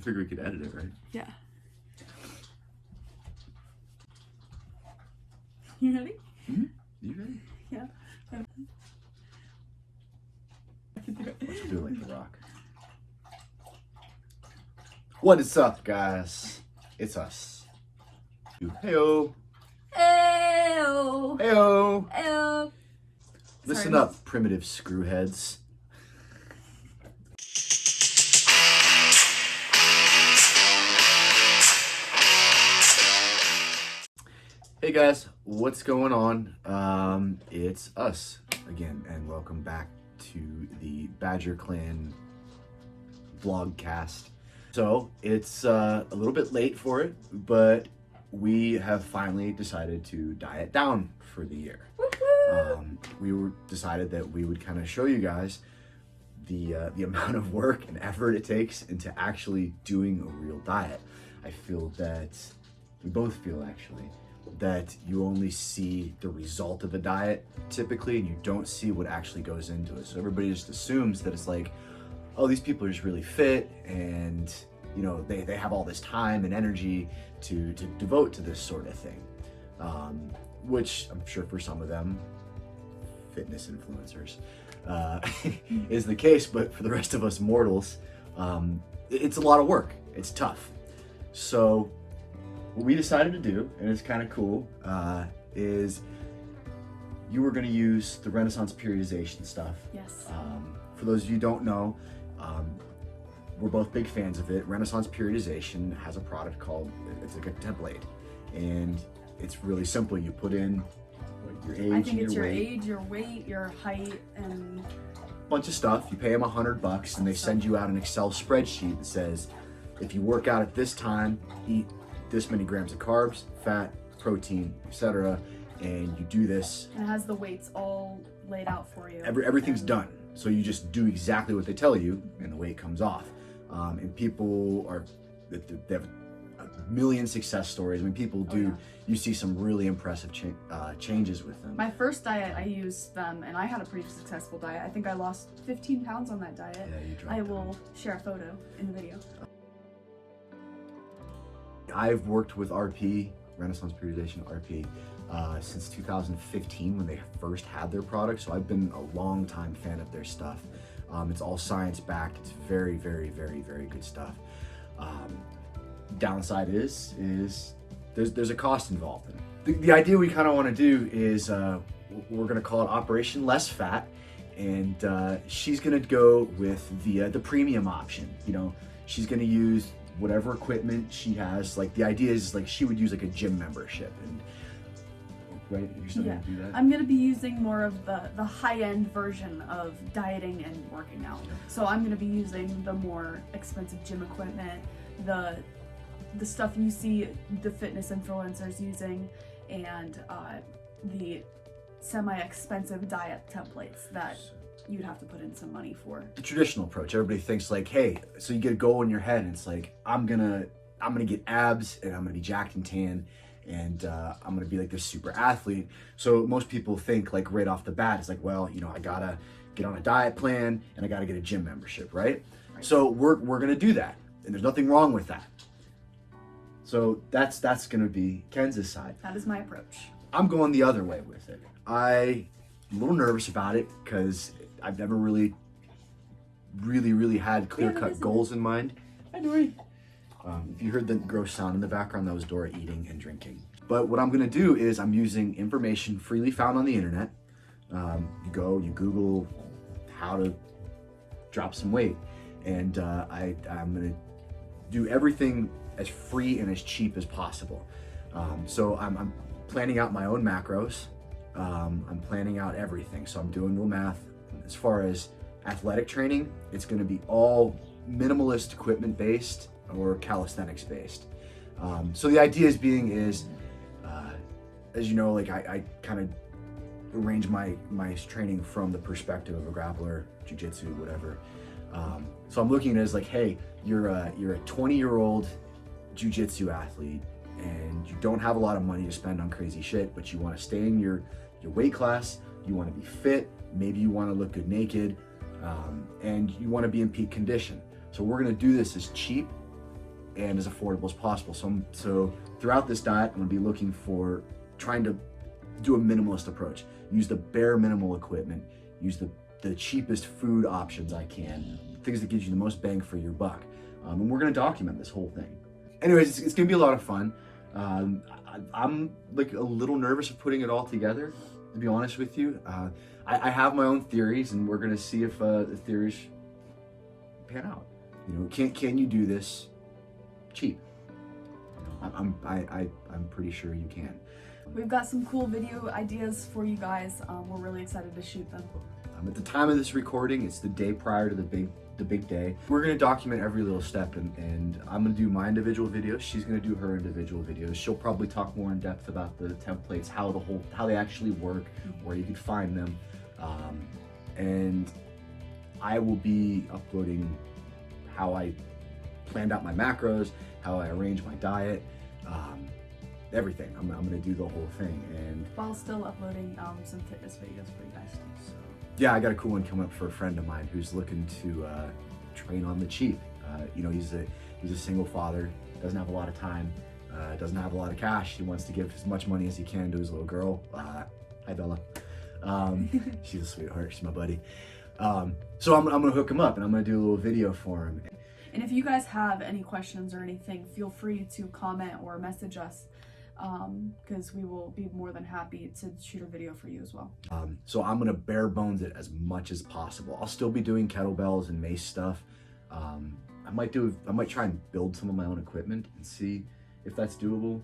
figure we could edit it, right? Yeah. You ready? Mm-hmm. You ready? Yeah. Let's do it like The Rock. What is up, guys? It's us. Heyo. Heyo. Heyo. Heyo. Listen Sorry. up, primitive screwheads. Hey guys, what's going on? It's us again, and welcome back to the Badger Clan vlogcast. So it's a little bit late for it, but we have finally decided to diet down for the year. Decided that we would kind of show you guys the amount of work and effort it takes into actually doing a real diet. I feel that we both feel actually that you only see the result of a diet typically, and you don't see what actually goes into it. So everybody just assumes that it's like, oh, these people are just really fit, and you know they have all this time and energy to devote to this sort of thing, which I'm sure for some of them, fitness influencers, is the case. But for the rest of us mortals, it's a lot of work. It's tough. So what we decided to do, and it's kind of cool, is you were going to use the Renaissance periodization stuff. Yes. For those of you who don't know, we're both big fans of it. Renaissance periodization has a product called, it's like a template, and it's really simple. You put in your age, I think it's your weight, age, your weight, your height, and bunch of stuff. You pay them $100, and they send you out an Excel spreadsheet that says, if you work out at this time, eat this many grams of carbs, fat, protein, etc., and you do this. it has the weights all laid out for you. Everything's done. So you just do exactly what they tell you, and the weight comes off. And people they have a million success stories. I mean, people do. Yeah. You see some really impressive changes with them. My first diet, I used them, and I had a pretty successful diet. I think I lost 15 pounds on that diet. Yeah, you dropped I them. will share a photo in the video. I've worked with RP, Renaissance Periodization RP, since 2015 when they first had their product. So I've been a long time fan of their stuff. It's all science backed. It's very, very, very, very good stuff. Downside is there's a cost involved in it. The idea we kind of want to do is we're going to call it Operation Less Fat, and she's going to go with the premium option. You know, she's going to use whatever equipment she has. Like, the idea is like she would use like a gym membership, and right, you're still Yeah. gonna do that? I'm gonna be using more of the high-end version of dieting and working out. So I'm gonna be using the more expensive gym equipment, the stuff you see the fitness influencers using, and the semi-expensive diet templates that you'd have to put in some money for. The traditional approach, everybody thinks like, hey, so you get a goal in your head, and it's like, I'm gonna get abs, and I'm gonna be jacked and tan, and I'm gonna be like this super athlete. So most people think like right off the bat, it's like, well, you know, I gotta get on a diet plan, and I gotta get a gym membership, right? So we're gonna do that, and there's nothing wrong with that. So that's gonna be Ken's side. That is my approach. I'm going the other way with it. I'm a little nervous about it because I've never really had clear-cut goals in mind. Hi, Dory. If you heard the gross sound in the background, that was Dora eating and drinking. But what I'm gonna do is I'm using information freely found on the internet. You Google how to drop some weight, and I'm gonna do everything as free and as cheap as possible. So I'm planning out my own macros. I'm planning out everything. So I'm doing the math. As far as athletic training, it's going to be all minimalist equipment based or calisthenics based. So the idea is as you know, like I kind of arrange my training from the perspective of a grappler, jiu-jitsu, whatever. So I'm looking at it as like, hey, you're a 20-year-old jiu-jitsu athlete, and you don't have a lot of money to spend on crazy shit, but you want to stay in your weight class, you want to be fit, maybe you want to look good naked, and you want to be in peak condition. So we're going to do this as cheap and as affordable as possible. So throughout this diet, I'm gonna be looking for trying to do a minimalist approach. Use the bare minimal equipment, use the cheapest food options I can, things that gives you the most bang for your buck. And we're gonna document this whole thing. Anyways, it's gonna be a lot of fun. I'm like a little nervous of putting it all together, to be honest with you. I have my own theories, and we're gonna see if the theories pan out. You know, can you do this cheap? You know, I'm pretty sure you can. We've got some cool video ideas for you guys. We're really excited to shoot them. At the time of this recording, it's the day prior to the big day. We're gonna document every little step, and I'm gonna do my individual videos. She's gonna do her individual videos. She'll probably talk more in depth about the templates, how they actually work, where you can find them, and I will be uploading how I planned out my macros, how I arrange my diet, everything. I'm gonna do the whole thing, and while still uploading some fitness videos for you guys too. So yeah, I got a cool one coming up for a friend of mine who's looking to train on the cheap. You know, he's a single father, doesn't have a lot of time, doesn't have a lot of cash. He wants to give as much money as he can to his little girl. Hi Bella. She's a sweetheart. She's my buddy. So I'm gonna hook him up, and I'm gonna do a little video for him. And if you guys have any questions or anything, feel free to comment or message us, because we will be more than happy to shoot a video for you as well. So I'm gonna bare bones it as much as possible. I'll still be doing kettlebells and mace stuff. I might try and build some of my own equipment and see if that's doable.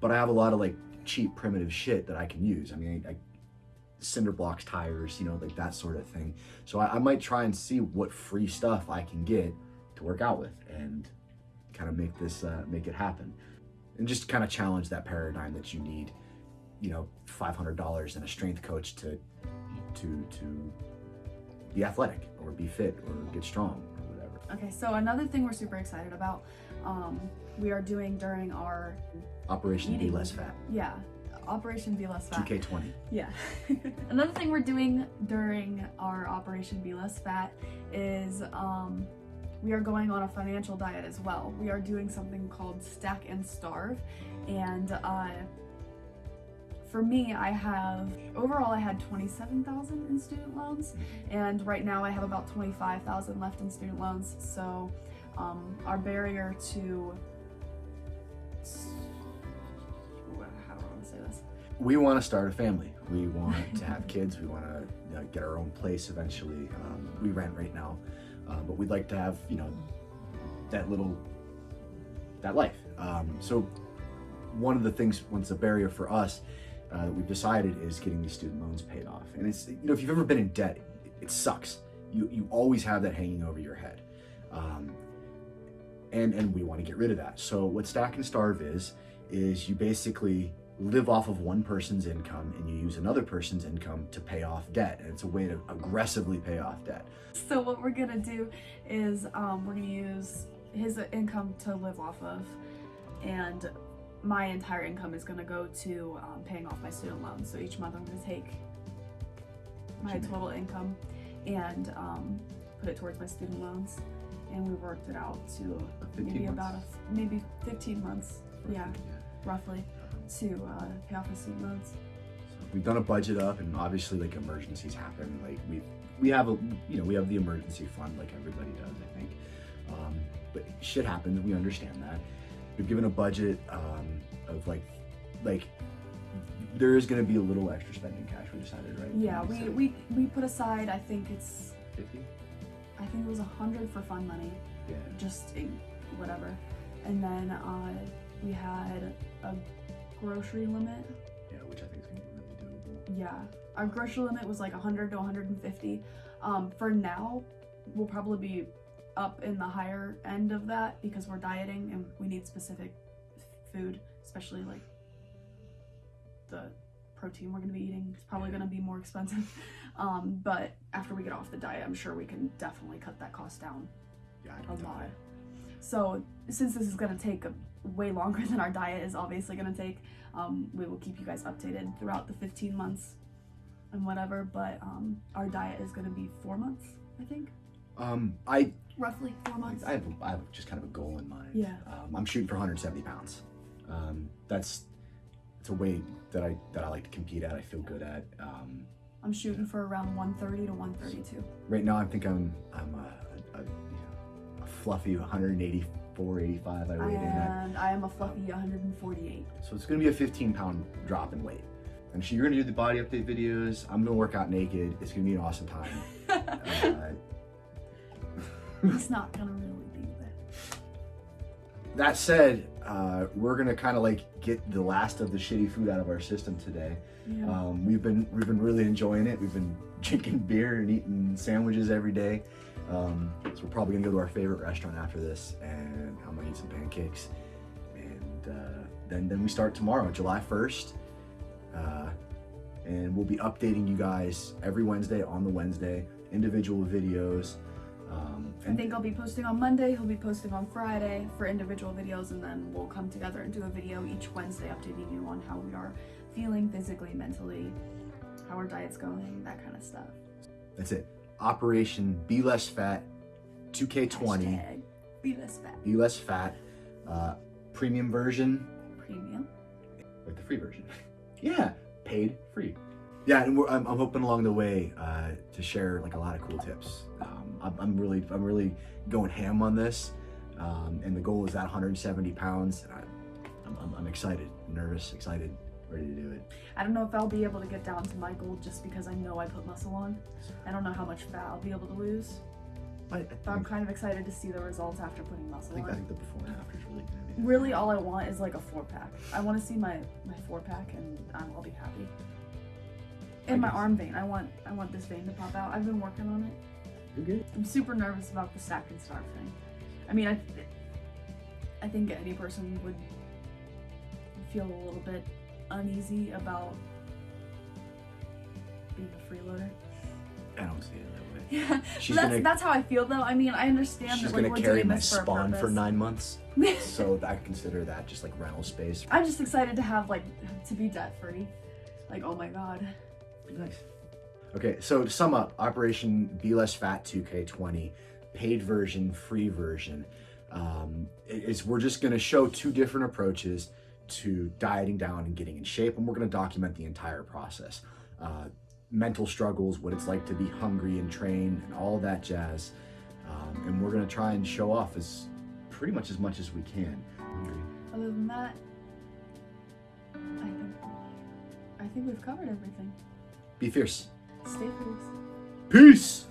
But I have a lot of like cheap primitive shit that I can use. I mean, cinder blocks, tires, you know, like that sort of thing. So I might try and see what free stuff I can get to work out with and kind of make it happen. And just kind of challenge that paradigm that you need, you know, $500 and a strength coach to be athletic or be fit or get strong or whatever. Okay, so another thing we're super excited about, we are doing during our Operation Be eating- Less Fat. Yeah, Operation Be Less Fat. 2K20. Yeah. Another thing we're doing during our Operation Be Less Fat is we are going on a financial diet as well. We are doing something called Stack and Starve, and for me, I had 27,000 in student loans, and right now I have about 25,000 left in student loans. So our barrier to, how do I want to say this? We want to start a family. We want to have kids. We want to get our own place eventually. We rent right now, but we'd like to have, you know, that life. So one of the things, once a barrier for us, that we've decided is getting these student loans paid off. And it's, you know, if you've ever been in debt, it sucks. You always have that hanging over your head. And we want to get rid of that. So what Stack and Starve is you basically live off of one person's income and you use another person's income to pay off debt. And it's a way to aggressively pay off debt. So what we're gonna do is we're gonna use his income to live off of, and my entire income is gonna go to paying off my student loans. So each month I'm gonna take my total income and put it towards my student loans. And we worked it out to maybe 15 months, yeah, roughly, to pay off my student loans. So we've done a budget up, and obviously like emergencies happen. Like we have the emergency fund like everybody does, I think. But shit happens. We understand that. We've given a budget of like there is going to be a little extra spending cash. We decided, right? Yeah, we put aside, I think it's 50. I think it was 100 for fun money. Yeah. Just whatever. And then we had a grocery limit. Yeah, which I think is gonna be really doable. Yeah, our grocery limit was like 100 to 150. For now, we'll probably be up in the higher end of that because we're dieting and we need specific food, especially like the protein we're gonna be eating. It's probably gonna be more expensive. But after we get off the diet, I'm sure we can definitely cut that cost down a lot. So since this is gonna take way longer than our diet is obviously gonna take, we will keep you guys updated throughout the 15 months and whatever, but our diet is gonna be 4 months, I think. Roughly 4 months. I have just kind of a goal in mind. Yeah. I'm shooting for 170 pounds. It's a weight that I like to compete at. I feel good at. I'm shooting for around 130 to 132. Right now, I think I'm a fluffy 184, 85. I weighed in at. And I am a fluffy 148. So it's gonna be a 15-pound drop in weight. And so you're gonna do the body update videos. I'm gonna work out naked. It's gonna be an awesome time. He's not gonna really do that. That said, we're gonna kind of like get the last of the shitty food out of our system today. Yeah. We've been really enjoying it. We've been drinking beer and eating sandwiches every day. So we're probably gonna go to our favorite restaurant after this, and I'm gonna eat some pancakes. And then we start tomorrow, July 1st. And we'll be updating you guys every Wednesday on the Wednesday, individual videos. I think I'll be posting on Monday, he'll be posting on Friday for individual videos, and then we'll come together and do a video each Wednesday updating you on how we are feeling physically, mentally, how our diet's going, that kind of stuff. That's it. Operation Be Less Fat 2K20. Hashtag Be Less Fat. Be Less Fat. Premium version. Premium. Like the free version. Yeah, paid free. Yeah, and I'm hoping along the way to share like a lot of cool tips. I'm really going ham on this, and the goal is that 170 pounds. I'm excited, nervous, excited, ready to do it. I don't know if I'll be able to get down to my goal just because I know I put muscle on. I don't know how much fat I'll be able to lose. But I'm kind of excited to see the results after putting muscle on. I think the before and after is really gonna be. Really, all I want is like a 4-pack. I want to see my 4-pack, and I'll be happy. And my arm vein. I want this vein to pop out. I've been working on it. You're good. I'm super nervous about the stack and starve thing. I mean, I think any person would feel a little bit uneasy about being a freeloader. I don't see it that way. Yeah, that's how I feel though. I mean, I understand She's that like, gonna we're carry doing my this for a spawn for purpose. 9 months, so I consider that just like rental space. I'm just excited to have to be debt free. Like, oh my god. Nice. Okay, so to sum up, Operation Be Less Fat 2K20, paid version, free version. We're just gonna show 2 different approaches to dieting down and getting in shape, and we're gonna document the entire process. Mental struggles, what it's like to be hungry and train, and all that jazz. And we're gonna try and show off pretty much as we can. Other than that, I think we've covered everything. Be fierce. Stay fierce. Peace!